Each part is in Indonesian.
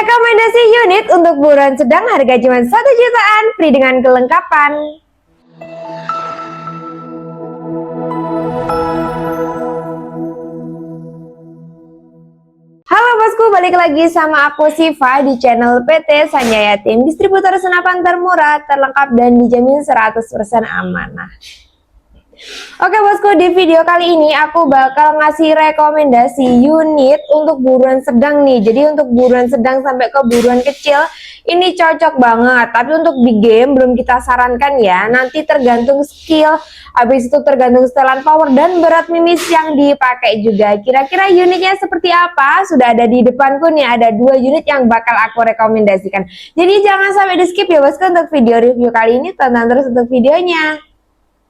Rekomendasi unit untuk buruan sedang harga cuma 1 jutaan, free dengan kelengkapan. Halo bosku, balik lagi sama aku Siva di channel PT Sanjaya Tim, distributor senapan termurah, terlengkap dan dijamin 100% amanah. Oke bosku, di video kali ini aku bakal ngasih rekomendasi unit untuk buruan sedang nih. Jadi untuk buruan sedang sampai ke buruan kecil ini cocok banget. Tapi untuk di game belum kita sarankan ya. Nanti tergantung skill, habis itu tergantung setelan power dan berat mimis yang dipakai juga. Kira-kira unitnya seperti apa? Sudah ada di depanku nih, ada 2 unit yang bakal aku rekomendasikan. Jadi jangan sampai di skip ya bosku untuk video review kali ini. Tonton terus untuk videonya.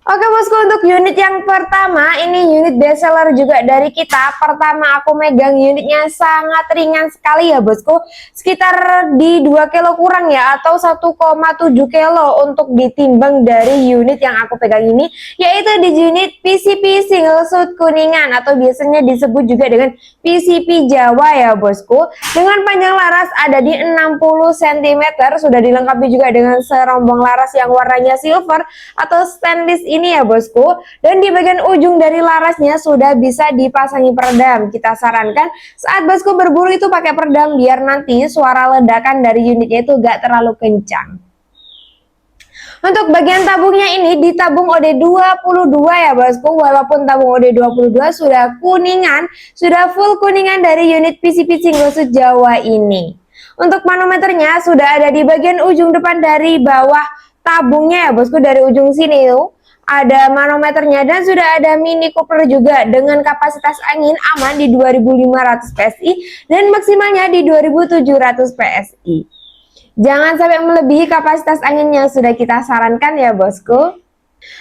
Oke bosku, untuk unit yang pertama ini unit bestseller juga dari kita. Pertama aku megang unitnya sangat ringan sekali ya bosku, sekitar di 2 kilo kurang ya, atau 1,7 kilo untuk ditimbang dari unit yang aku pegang ini, yaitu di unit PCP single shoot kuningan atau biasanya disebut juga dengan PCP Jawa ya bosku. Dengan panjang laras ada di 60 cm, sudah dilengkapi juga dengan serombong laras yang warnanya silver atau stainless ini ya bosku, dan di bagian ujung dari larasnya sudah bisa dipasangi peredam. Kita sarankan saat bosku berburu itu pakai peredam biar nanti suara ledakan dari unitnya itu gak terlalu kencang. Untuk bagian tabungnya ini ditabung OD22 ya bosku, walaupun tabung OD22 sudah kuningan, sudah full kuningan dari unit PCP single shoot Jawa ini. Untuk manometernya sudah ada di bagian ujung depan dari bawah tabungnya ya bosku, dari ujung sini tuh ada manometernya dan sudah ada mini coupler juga dengan kapasitas angin aman di 2500 PSI dan maksimalnya di 2700 PSI. Jangan sampai melebihi kapasitas angin yang sudah kita sarankan ya bosku.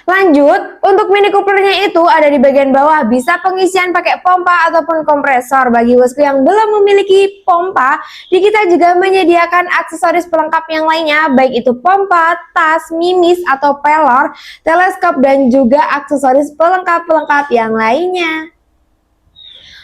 Lanjut, untuk mini couplernya itu ada di bagian bawah, bisa pengisian pakai pompa ataupun kompresor. Bagi bosku yang belum memiliki pompa, di kita juga menyediakan aksesoris pelengkap yang lainnya, baik itu pompa, tas, mimis atau pelor, teleskop dan juga aksesoris pelengkap-pelengkap yang lainnya.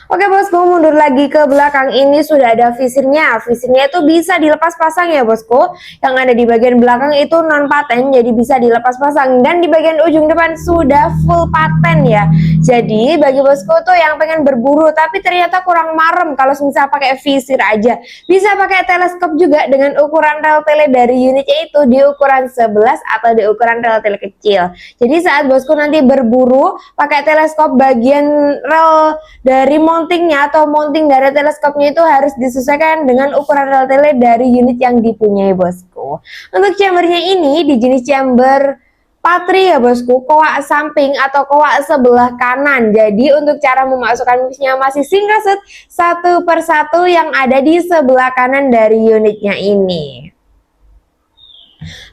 Oke bosku, mundur lagi ke belakang, ini sudah ada visirnya. Visirnya itu bisa dilepas pasang ya bosku. Yang ada di bagian belakang itu non paten, jadi bisa dilepas pasang. Dan di bagian ujung depan sudah full paten ya. Jadi bagi bosku tuh yang pengen berburu tapi ternyata kurang marem kalau misal pakai visir aja, bisa pakai teleskop juga dengan ukuran rel tele dari unitnya itu di ukuran 11 atau di ukuran rel tele kecil. Jadi saat bosku nanti berburu pakai teleskop, bagian rel dari mountingnya atau mounting dari teleskopnya itu harus disesuaikan dengan ukuran rel tele dari unit yang dipunyai bosku. Untuk chambernya ini di jenis chamber patri ya bosku, koak samping atau koak sebelah kanan. Jadi untuk cara memasukkan mimisnya masih single shoot satu persatu yang ada di sebelah kanan dari unitnya ini.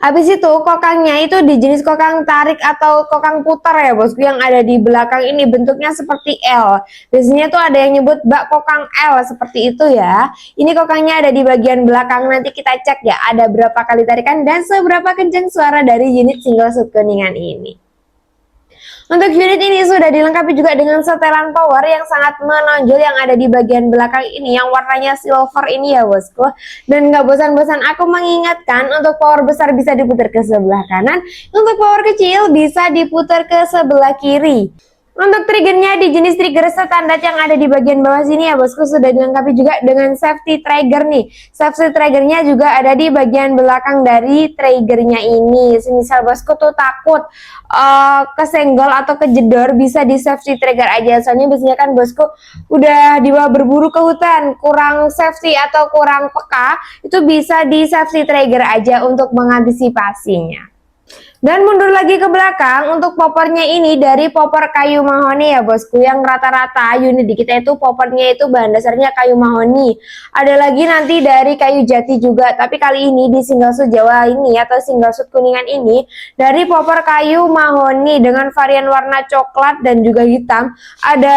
Habis itu kokangnya itu di jenis kokang tarik atau kokang putar ya bosku, yang ada di belakang ini bentuknya seperti L. Biasanya tuh ada yang nyebut bak kokang L seperti itu ya. Ini kokangnya ada di bagian belakang, nanti kita cek ya ada berapa kali tarikan dan seberapa kencang suara dari unit single shoot kuningan ini. Untuk unit ini sudah dilengkapi juga dengan setelan power yang sangat menonjol yang ada di bagian belakang ini, yang warnanya silver ini ya bosku. Dan gak bosan-bosan aku mengingatkan, untuk power besar bisa diputar ke sebelah kanan, untuk power kecil bisa diputar ke sebelah kiri. Untuk triggernya di jenis trigger standar yang ada di bagian bawah sini ya bosku, sudah dilengkapi juga dengan safety trigger nih. Safety triggernya juga ada di bagian belakang dari triggernya ini. Semisal bosku tuh takut kesenggol atau kejedor, bisa di safety trigger aja. Soalnya biasanya kan bosku udah dibawa berburu ke hutan, kurang safety atau kurang peka, itu bisa di safety trigger aja untuk mengantisipasinya. Dan mundur lagi ke belakang, untuk poppernya ini dari popper kayu mahoni ya bosku, yang rata-rata unit di kita itu poppernya itu bahan dasarnya kayu mahoni. Ada lagi nanti dari kayu jati juga, tapi kali ini di single shoot Jawa ini atau single shoot kuningan ini dari popper kayu mahoni dengan varian warna coklat dan juga hitam. Ada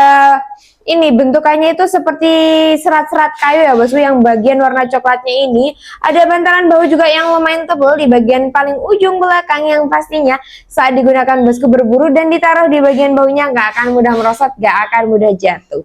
ini bentukannya itu seperti serat-serat kayu ya bosku, yang bagian warna coklatnya ini ada bantalan bau juga yang lumayan tebal di bagian paling ujung belakang, yang pastinya saat digunakan bosku berburu dan ditaruh di bagian baunya nggak akan mudah merosot, nggak akan mudah jatuh.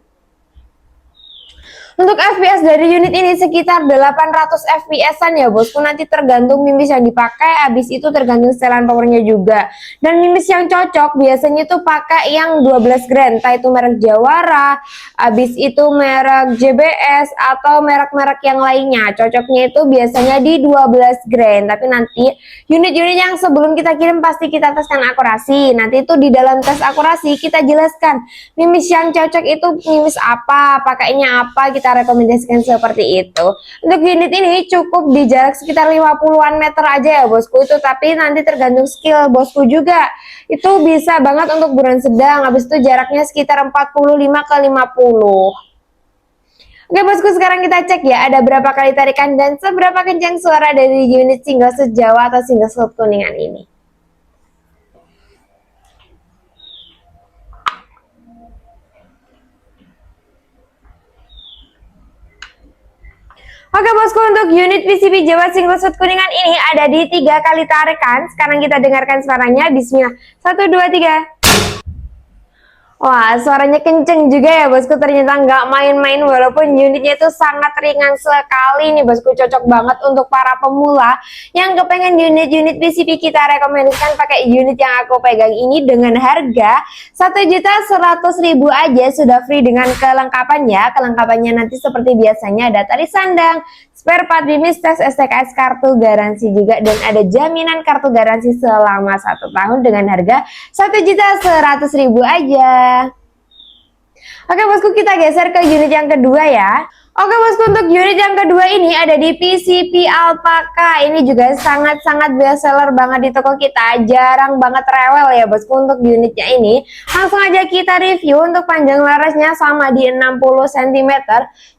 Untuk FPS dari unit ini sekitar 800 FPS-an ya bosku, nanti tergantung mimis yang dipakai, habis itu tergantung setelan powernya juga. Dan mimis yang cocok biasanya tuh pakai yang 12 grand, entah itu merek Jawara, habis itu merek JBS atau merek-merek yang lainnya. Cocoknya itu biasanya di 12 grand, tapi nanti unit-unit yang sebelum kita kirim pasti kita teskan akurasi. Nanti itu di dalam tes akurasi kita jelaskan mimis yang cocok itu mimis apa, pakainya apa, kita rekomendasikan seperti itu. Untuk unit ini cukup di jarak sekitar 50-an meter aja ya bosku itu, tapi nanti tergantung skill bosku juga. Itu bisa banget untuk buruan sedang, habis itu jaraknya sekitar 45 ke 50. Oke bosku, sekarang kita cek ya ada berapa kali tarikan dan seberapa kencang suara dari unit single shoot Jawa atau single shoot Kuningan ini. Oke bosku, untuk unit PCB Jawa single shoot Kuningan ini ada di 3 kali tarikan. Sekarang kita dengarkan suaranya. Bismillah. 1, 2, 3. Wah, suaranya kenceng juga ya bosku, ternyata nggak main-main walaupun unitnya itu sangat ringan sekali nih bosku, cocok banget untuk para pemula yang kepengen unit-unit PCB. Kita rekomendasikan pakai unit yang aku pegang ini dengan harga 1.100.000 aja, sudah free dengan kelengkapannya. Kelengkapannya nanti seperti biasanya ada tali sandang, spare part bimis, tes STKS, kartu garansi juga, dan ada jaminan kartu garansi selama 1 tahun dengan harga 1.100.000 aja. Oke bosku, kita geser ke unit yang kedua ya. Oke bosku, untuk unit yang kedua ini ada di PCB Alpaka. Ini juga sangat-sangat best seller banget di toko kita, jarang banget rewel ya bosku untuk unitnya ini. Langsung aja kita review. Untuk panjang larasnya sama di 60 cm.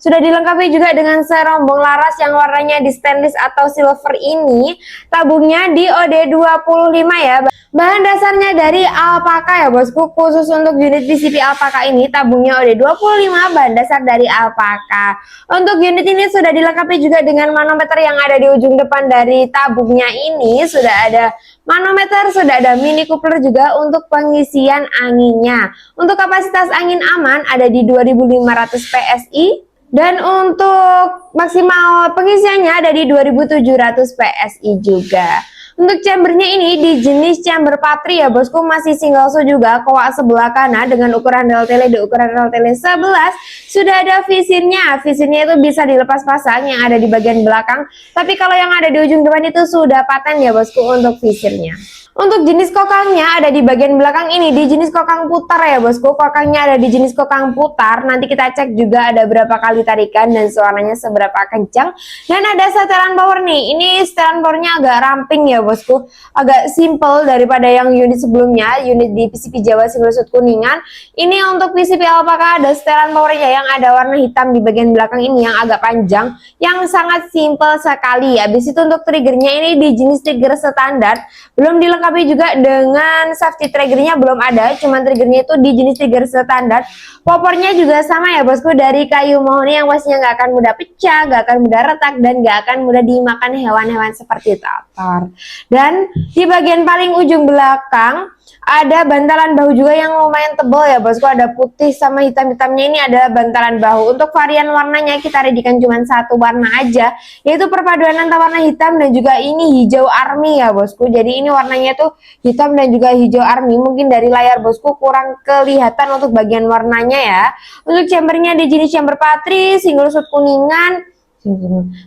Sudah dilengkapi juga dengan serombong laras yang warnanya di stainless atau silver ini. Tabungnya di OD25 ya. Bahan dasarnya dari Alpaka ya bosku, khusus untuk unit PCB Alpaka ini tabungnya OD25, bahan dasar dari Alpaka. Untuk unit ini sudah dilengkapi juga dengan manometer yang ada di ujung depan dari tabungnya ini. Sudah ada manometer, sudah ada mini coupler juga untuk pengisian anginnya. Untuk kapasitas angin aman ada di 2500 PSI. Dan untuk maksimal pengisiannya ada di 2700 PSI juga. Untuk chambernya ini di jenis chamber patri ya bosku, masih single shoot juga, koak sebelah kanan dengan ukuran reltele di ukuran reltele 11. Sudah ada visirnya, visirnya itu bisa dilepas pasang yang ada di bagian belakang, tapi kalau yang ada di ujung depan itu sudah paten ya bosku untuk visirnya. Untuk jenis kokangnya ada di bagian belakang ini, di jenis kokang putar ya bosku. Kokangnya ada di jenis kokang putar. Nanti kita cek juga ada berapa kali tarikan dan suaranya seberapa kencang. Dan ada setelan power nih. Ini setelan powernya agak ramping ya bosku, agak simple daripada yang unit sebelumnya, unit di PCB Jawa single shoot Kuningan. Ini untuk PCB Alpaka ada setelan powernya yang ada warna hitam di bagian belakang ini yang agak panjang, yang sangat simple sekali. Habis itu untuk triggernya ini di jenis trigger standar, belum dilengkapi juga dengan safety triggernya, belum ada, cuman triggernya itu di jenis trigger standar. Popornya juga sama ya bosku, dari kayu mahoni yang pastinya nggak akan mudah pecah, nggak akan mudah retak, dan nggak akan mudah dimakan hewan-hewan seperti tator. Dan di bagian paling ujung belakang ada bantalan bahu juga yang lumayan tebal ya bosku, ada putih sama hitam-hitamnya, ini adalah bantalan bahu. Untuk varian warnanya kita readykan cuma satu warna aja, yaitu perpaduan antara warna hitam dan juga ini hijau army ya bosku. Jadi ini warnanya tuh hitam dan juga hijau army, mungkin dari layar bosku kurang kelihatan untuk bagian warnanya ya. Untuk chambernya di jenis chamber patri, single shoot Kuningan,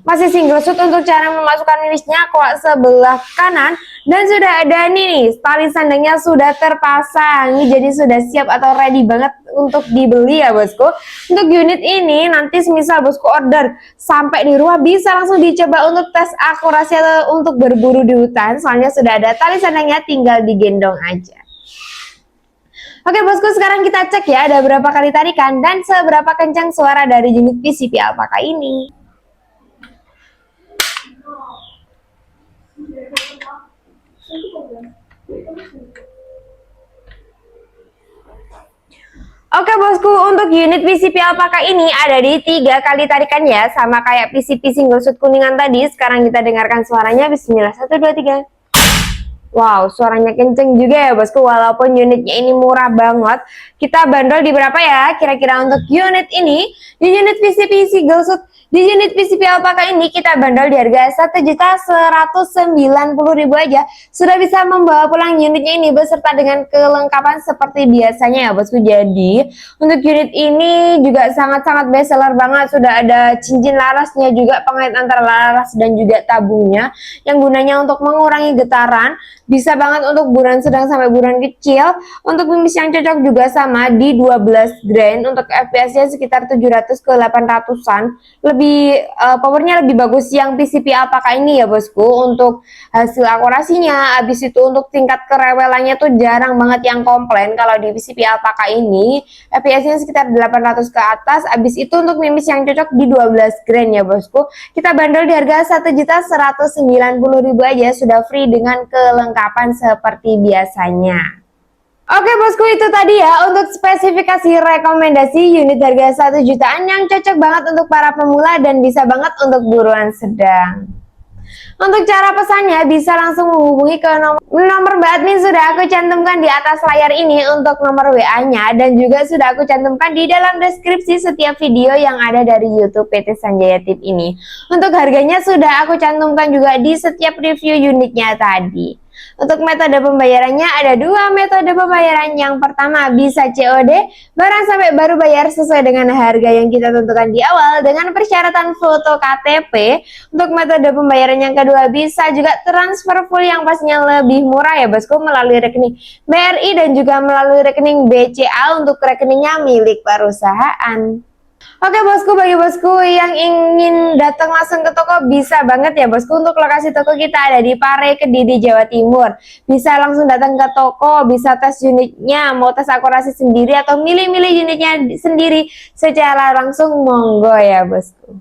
masih single shoot. Untuk cara memasukkan mimisnya, koak sebelah kanan, dan sudah ada nih tali sandangnya sudah terpasang. Ini jadi sudah siap atau ready banget untuk dibeli ya bosku. Untuk unit ini nanti semisal bosku order sampai di rumah bisa langsung dicoba untuk tes akurasi atau untuk berburu di hutan, soalnya sudah ada tali sandangnya, tinggal digendong aja. Oke bosku, sekarang kita cek ya ada berapa kali tarikan dan seberapa kencang suara dari unit PCB Alpaka ini. Oke bosku, untuk unit PCB Alpaka ini ada di 3 kali tarikan ya, sama kayak PCB single shoot Kuningan tadi. Sekarang kita dengarkan suaranya. Bismillah. 1, 2, 3. Wow, suaranya kenceng juga ya bosku, walaupun unitnya ini murah banget. Kita bandrol di berapa ya kira-kira untuk unit ini? Di unit PCP Single Suit, di unit PCP Alpaka ini kita bandrol di harga Rp1.190.000 aja. Sudah bisa membawa pulang unitnya ini beserta dengan kelengkapan seperti biasanya ya bosku. Jadi untuk unit ini juga sangat-sangat best seller banget. Sudah ada cincin larasnya juga, pengait antara laras dan juga tabungnya yang gunanya untuk mengurangi getaran. Bisa banget untuk buruan sedang sampai buruan kecil. Untuk mimis yang cocok juga sama di 12 grain. Untuk FPS-nya sekitar 700 ke 800-an. Lebih powernya lebih bagus yang PCP Alpaka ini ya bosku. Untuk hasil akurasinya, habis itu untuk tingkat kerewelannya tuh jarang banget yang komplain. Kalau di PCP Alpaka ini FPS-nya sekitar 800 ke atas. Habis itu untuk mimis yang cocok di 12 grain ya bosku. Kita bandrol di harga Rp1.190.000 aja, sudah free dengan kelengkapan seperti biasanya. Oke bosku, itu tadi ya untuk spesifikasi rekomendasi unit harga 1 jutaan yang cocok banget untuk para pemula dan bisa banget untuk buruan sedang. Untuk cara pesannya bisa langsung menghubungi ke nomor Mbak Admin sudah aku cantumkan di atas layar ini untuk nomor WA-nya, dan juga sudah aku cantumkan di dalam deskripsi setiap video yang ada dari YouTube PT Sanjaya Tip ini. Untuk harganya sudah aku cantumkan juga di setiap review unitnya tadi. Untuk metode pembayarannya ada 2 metode pembayaran. Yang pertama bisa COD, barang sampai baru bayar sesuai dengan harga yang kita tentukan di awal dengan persyaratan foto KTP. Untuk metode pembayaran yang kedua bisa juga transfer full yang pastinya lebih murah ya bosku, melalui rekening BRI dan juga melalui rekening BCA untuk rekeningnya milik perusahaan. Oke bosku, bagi bosku yang ingin datang langsung ke toko bisa banget ya bosku. Untuk lokasi toko kita ada di Pare, Kediri, Jawa Timur. Bisa langsung datang ke toko, bisa tes unitnya, mau tes akurasi sendiri atau milih-milih unitnya sendiri secara langsung, monggo ya bosku.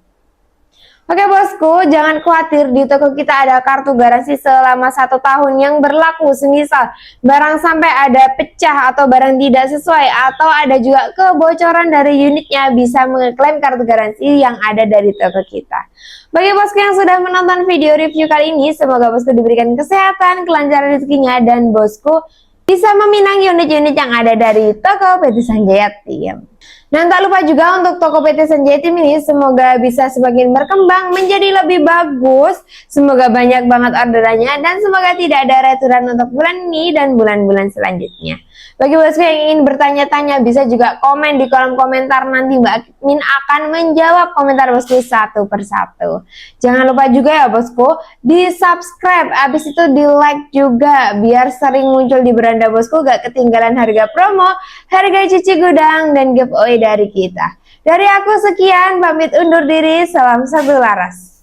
Oke bosku, jangan khawatir, di toko kita ada kartu garansi selama 1 tahun yang berlaku. Semisal barang sampai ada pecah atau barang tidak sesuai atau ada juga kebocoran dari unitnya, bisa mengeklaim kartu garansi yang ada dari toko kita. Bagi bosku yang sudah menonton video review kali ini, semoga bosku diberikan kesehatan, kelancaran rezekinya, dan bosku bisa meminang unit-unit yang ada dari toko PT Sanjaya Tip. Dan tak lupa juga untuk toko PT Sanjaya Tip ini semoga bisa semakin berkembang menjadi lebih bagus. Semoga banyak banget orderannya dan semoga tidak ada returan untuk bulan ini dan bulan-bulan selanjutnya. Bagi bosku yang ingin bertanya-tanya bisa juga komen di kolom komentar, nanti Mbak Admin akan menjawab komentar bosku satu persatu. Jangan lupa juga ya bosku di subscribe, habis itu di like juga biar sering muncul di beranda bosku, gak ketinggalan harga promo, harga cuci gudang, dan giveaway dari kita. Dari aku sekian, pamit undur diri, salam satu laras.